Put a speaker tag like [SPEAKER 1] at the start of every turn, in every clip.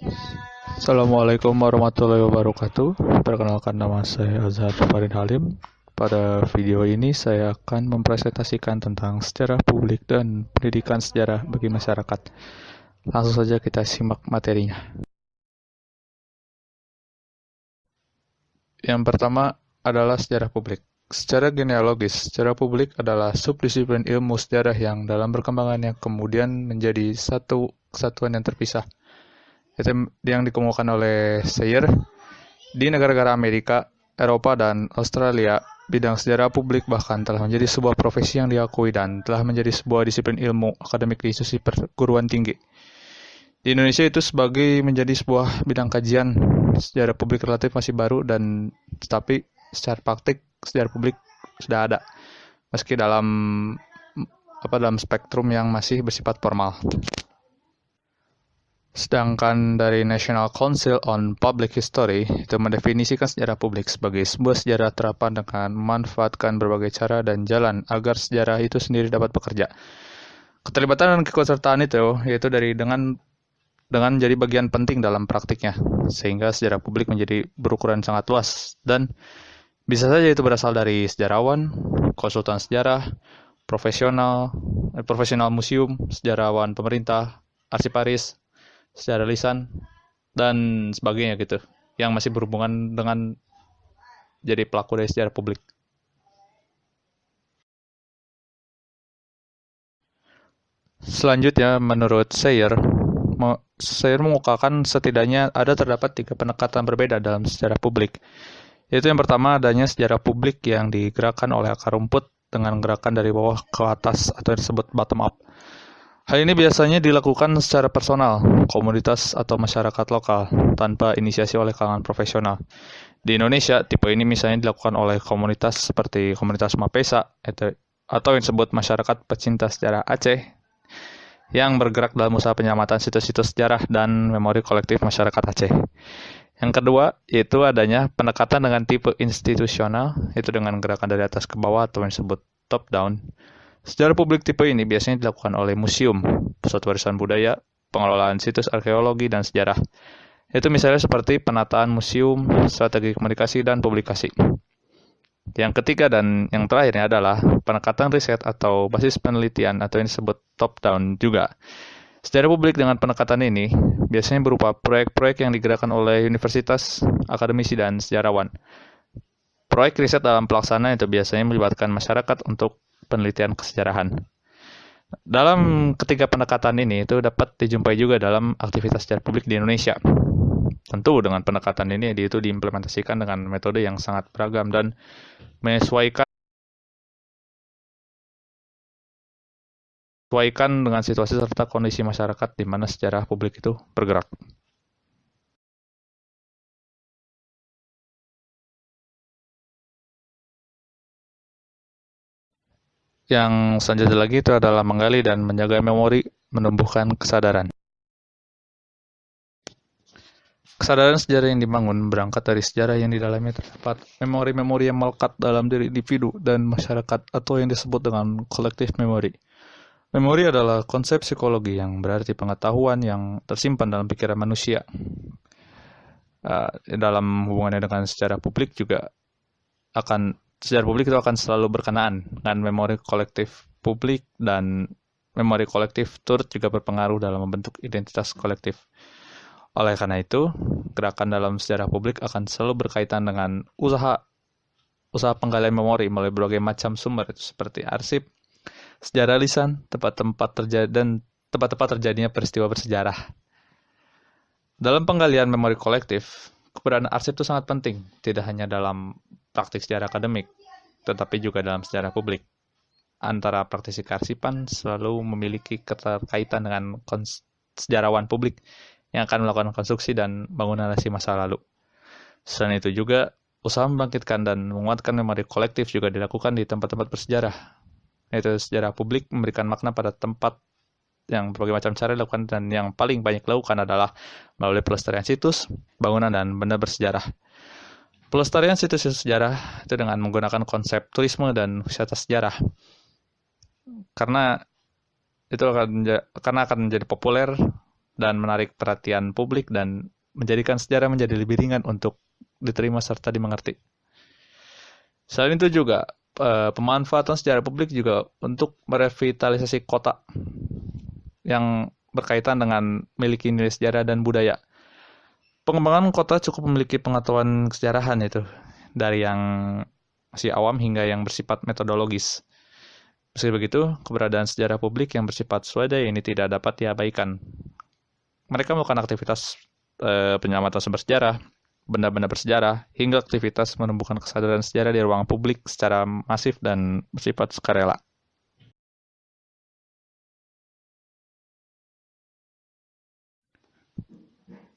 [SPEAKER 1] Assalamualaikum warahmatullahi wabarakatuh. Perkenalkan, nama saya Azhar Farid Halim. Pada video ini saya akan mempresentasikan tentang sejarah publik dan pendidikan sejarah bagi masyarakat. Langsung saja kita simak materinya. Yang pertama adalah sejarah publik. Secara genealogis, sejarah publik adalah subdisiplin ilmu sejarah yang dalam perkembangannya kemudian menjadi satu kesatuan yang terpisah. Itu yang dikemukakan oleh Sayer. Di negara-negara Amerika, Eropa, dan Australia, bidang sejarah publik bahkan telah menjadi sebuah profesi yang diakui dan telah menjadi sebuah disiplin ilmu akademik di institusi perguruan tinggi. Di Indonesia itu menjadi sebuah bidang kajian sejarah publik relatif masih baru, dan tetapi secara praktik sejarah publik sudah ada, meski dalam spektrum yang masih bersifat formal. Sedangkan dari National Council on Public History itu mendefinisikan sejarah publik sebagai sebuah sejarah terapan dengan memanfaatkan berbagai cara dan jalan agar sejarah itu sendiri dapat bekerja. Keterlibatan dan keikutsertaan itu yaitu dengan jadi bagian penting dalam praktiknya, sehingga sejarah publik menjadi berukuran sangat luas dan bisa saja itu berasal dari sejarawan, konsultan sejarah, profesional museum, sejarawan pemerintah, arsiparis, sejarah lisan, dan sebagainya gitu, yang masih berhubungan dengan jadi pelaku dari sejarah publik. Selanjutnya, menurut Sayer mengukakan setidaknya terdapat 3 pendekatan berbeda dalam sejarah publik. Yaitu yang pertama, adanya sejarah publik yang digerakkan oleh akar rumput dengan gerakan dari bawah ke atas atau yang disebut bottom up. Hal ini biasanya dilakukan secara personal, komunitas atau masyarakat lokal, tanpa inisiasi oleh kalangan profesional. Di Indonesia, tipe ini misalnya dilakukan oleh komunitas seperti komunitas Mapesa atau yang disebut masyarakat pecinta sejarah Aceh, yang bergerak dalam usaha penyelamatan situs-situs sejarah dan memori kolektif masyarakat Aceh. Yang kedua, yaitu adanya pendekatan dengan tipe institusional, yaitu dengan gerakan dari atas ke bawah atau yang disebut top down. Sejarah publik tipe ini biasanya dilakukan oleh museum, pusat warisan budaya, pengelolaan situs arkeologi dan sejarah. Itu misalnya seperti penataan museum, strategi komunikasi, dan publikasi. Yang ketiga dan yang terakhirnya adalah pendekatan riset atau basis penelitian atau yang disebut top down juga. Sejarah publik dengan pendekatan ini biasanya berupa proyek-proyek yang digerakkan oleh universitas, akademisi, dan sejarawan. Proyek riset dalam pelaksanaan itu biasanya melibatkan masyarakat untuk penelitian kesejarahan. Dalam ketiga pendekatan ini itu dapat dijumpai juga dalam aktivitas sejarah publik di Indonesia. Tentu dengan pendekatan ini itu diimplementasikan dengan metode yang sangat beragam dan menyesuaikan dengan situasi serta kondisi masyarakat di mana sejarah publik itu bergerak. Yang selanjutnya lagi itu adalah menggali dan menjaga memori, menumbuhkan kesadaran. Kesadaran sejarah yang dibangun berangkat dari sejarah yang di dalamnya terdapat memori-memori yang melekat dalam diri individu dan masyarakat atau yang disebut dengan collective memory. Memori adalah konsep psikologi yang berarti pengetahuan yang tersimpan dalam pikiran manusia. Dalam hubungannya dengan sejarah publik sejarah publik itu akan selalu berkenaan dengan memori kolektif publik, dan memori kolektif turut juga berpengaruh dalam membentuk identitas kolektif. Oleh karena itu, gerakan dalam sejarah publik akan selalu berkaitan dengan usaha penggalian memori melalui berbagai macam sumber, seperti arsip, sejarah lisan, tempat-tempat terjadinya peristiwa bersejarah. Dalam penggalian memori kolektif, keberadaan arsip itu sangat penting, tidak hanya dalam praktik sejarah akademik, tetapi juga dalam sejarah publik. Antara praktisi kearsipan selalu memiliki keterkaitan dengan sejarawan publik yang akan melakukan konstruksi dan bangunan narasi masa lalu. Selain itu juga, usaha membangkitkan dan menguatkan memori kolektif juga dilakukan di tempat-tempat bersejarah. Yaitu sejarah publik memberikan makna pada tempat yang berbagai macam cara dilakukan, dan yang paling banyak dilakukan adalah melalui pelestarian situs, bangunan, dan benda bersejarah. Pelestarian situs sejarah itu dengan menggunakan konsep turisme dan wisata sejarah. Karena akan menjadi populer dan menarik perhatian publik dan menjadikan sejarah menjadi lebih ringan untuk diterima serta dimengerti. Selain itu juga, pemanfaatan sejarah publik juga untuk merevitalisasi kota yang berkaitan dengan memiliki nilai sejarah dan budaya. Pengembangan kota cukup memiliki pengetahuan kesejarahan itu, dari yang masih awam hingga yang bersifat metodologis. Meski begitu, keberadaan sejarah publik yang bersifat swadaya ini tidak dapat diabaikan. Mereka melakukan aktivitas penyelamatan sumber sejarah, benda-benda bersejarah, hingga aktivitas menumbuhkan kesadaran sejarah di ruang publik secara masif dan bersifat sukarela.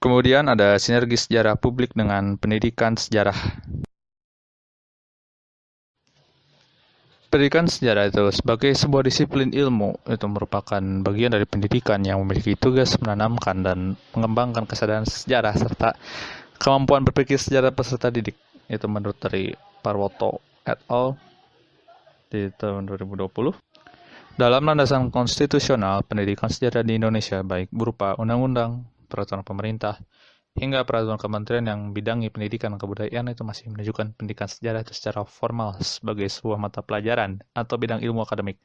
[SPEAKER 1] Kemudian ada sinergi sejarah publik dengan pendidikan sejarah. Pendidikan sejarah itu sebagai sebuah disiplin ilmu itu merupakan bagian dari pendidikan yang memiliki tugas menanamkan dan mengembangkan kesadaran sejarah serta kemampuan berpikir sejarah peserta didik. Itu menurut dari Parwoto et al. Di tahun 2020. Dalam landasan konstitusional, pendidikan sejarah di Indonesia baik berupa undang-undang, peraturan pemerintah, hingga peraturan kementerian yang bidangi pendidikan dan kebudayaan itu masih menunjukkan pendidikan sejarah itu secara formal sebagai sebuah mata pelajaran atau bidang ilmu akademik.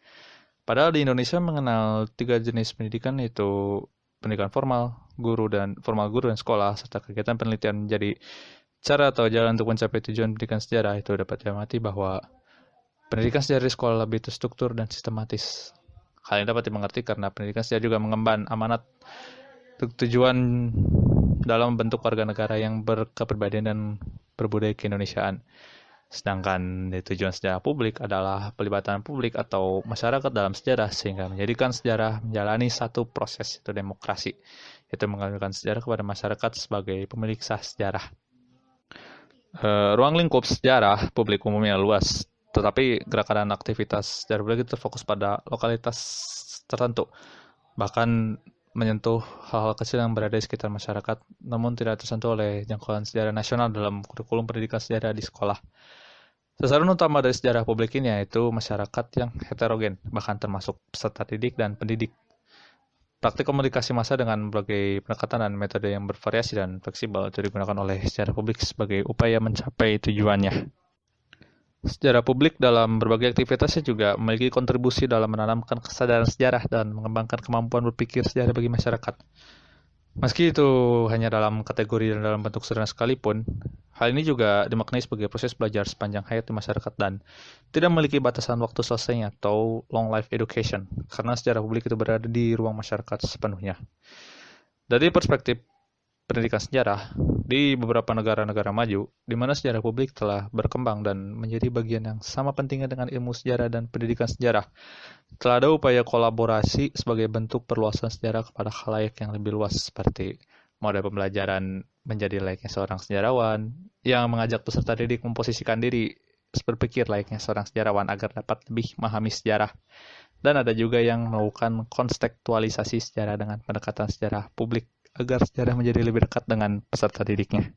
[SPEAKER 1] Padahal di Indonesia mengenal 3 jenis pendidikan, yaitu pendidikan formal, guru dan sekolah, serta kegiatan penelitian menjadi cara atau jalan untuk mencapai tujuan pendidikan sejarah. Itu dapat diamati bahwa pendidikan sejarah di sekolah lebih terstruktur dan sistematis. Hal ini dapat dimengerti karena pendidikan sejarah juga mengemban amanat tujuan dalam bentuk warga negara yang berkepribadian dan berbudaya keindonesiaan. Sedangkan tujuan sejarah publik adalah pelibatan publik atau masyarakat dalam sejarah sehingga menjadikan sejarah menjalani satu proses itu demokrasi, yaitu mengalirkan sejarah kepada masyarakat sebagai pemilik sah sejarah. Ruang lingkup sejarah publik umumnya luas, tetapi gerakan dan aktivitas sejarah publik itu fokus pada lokalitas tertentu, bahkan menyentuh hal-hal kecil yang berada di sekitar masyarakat, namun tidak tersentuh oleh jangkauan sejarah nasional dalam kurikulum pendidikan sejarah di sekolah. Sasaran utama dari sejarah publik ini yaitu masyarakat yang heterogen, bahkan termasuk peserta didik dan pendidik. Praktik komunikasi massa dengan berbagai pendekatan dan metode yang bervariasi dan fleksibel itu digunakan oleh sejarah publik sebagai upaya mencapai tujuannya. Sejarah publik dalam berbagai aktivitasnya juga memiliki kontribusi dalam menanamkan kesadaran sejarah dan mengembangkan kemampuan berpikir sejarah bagi masyarakat. Meski itu hanya dalam kategori dan dalam bentuk sederhana sekalipun, hal ini juga dimaknai sebagai proses belajar sepanjang hayat di masyarakat dan tidak memiliki batasan waktu selesainya atau long life education, karena sejarah publik itu berada di ruang masyarakat sepenuhnya. Dari perspektif pendidikan sejarah, di beberapa negara-negara maju, di mana sejarah publik telah berkembang dan menjadi bagian yang sama pentingnya dengan ilmu sejarah dan pendidikan sejarah, telah ada upaya kolaborasi sebagai bentuk perluasan sejarah kepada khalayak yang lebih luas, seperti model pembelajaran menjadi layaknya seorang sejarawan, yang mengajak peserta didik memposisikan diri berpikir layaknya seorang sejarawan agar dapat lebih memahami sejarah. Dan ada juga yang melakukan kontekstualisasi sejarah dengan pendekatan sejarah publik agar sejarah menjadi lebih dekat dengan peserta didiknya.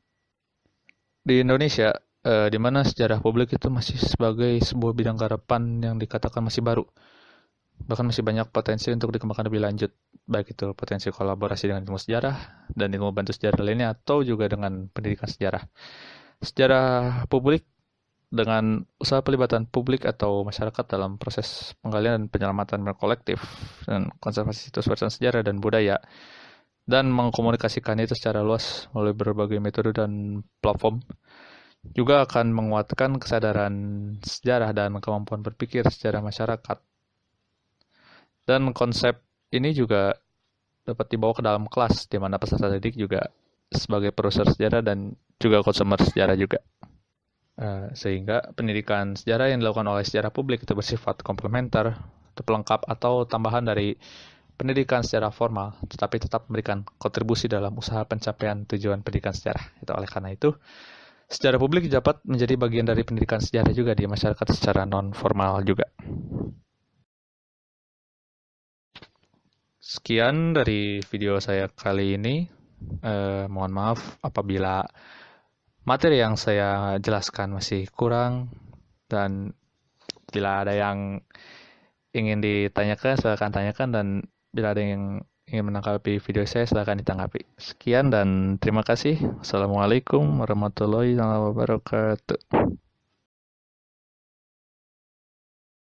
[SPEAKER 1] Di Indonesia, di mana sejarah publik itu masih sebagai sebuah bidang garapan yang dikatakan masih baru, bahkan masih banyak potensi untuk dikembangkan lebih lanjut, baik itu potensi kolaborasi dengan ilmu sejarah dan ilmu bantu sejarah lainnya, atau juga dengan pendidikan sejarah. Sejarah publik dengan usaha pelibatan publik atau masyarakat dalam proses penggalian dan penyelamatan kolektif dan konservasi situs warisan sejarah dan budaya, dan mengkomunikasikannya itu secara luas melalui berbagai metode dan platform, juga akan menguatkan kesadaran sejarah dan kemampuan berpikir sejarah masyarakat. Dan konsep ini juga dapat dibawa ke dalam kelas, di mana peserta didik juga sebagai produser sejarah dan juga konsumer sejarah juga. Sehingga pendidikan sejarah yang dilakukan oleh sejarah publik itu bersifat komplementer, atau pelengkap atau tambahan dari pendidikan secara formal, tetapi tetap memberikan kontribusi dalam usaha pencapaian tujuan pendidikan sejarah. Itu oleh karena itu, sejarah publik dapat menjadi bagian dari pendidikan sejarah juga di masyarakat secara non-formal juga. Sekian dari video saya kali ini. Mohon maaf apabila materi yang saya jelaskan masih kurang, dan bila ada yang ingin ditanyakan, silakan tanyakan, dan bila ada yang ingin menanggapi video saya, silahkan ditanggapi. Sekian dan terima kasih. Assalamualaikum warahmatullahi wabarakatuh.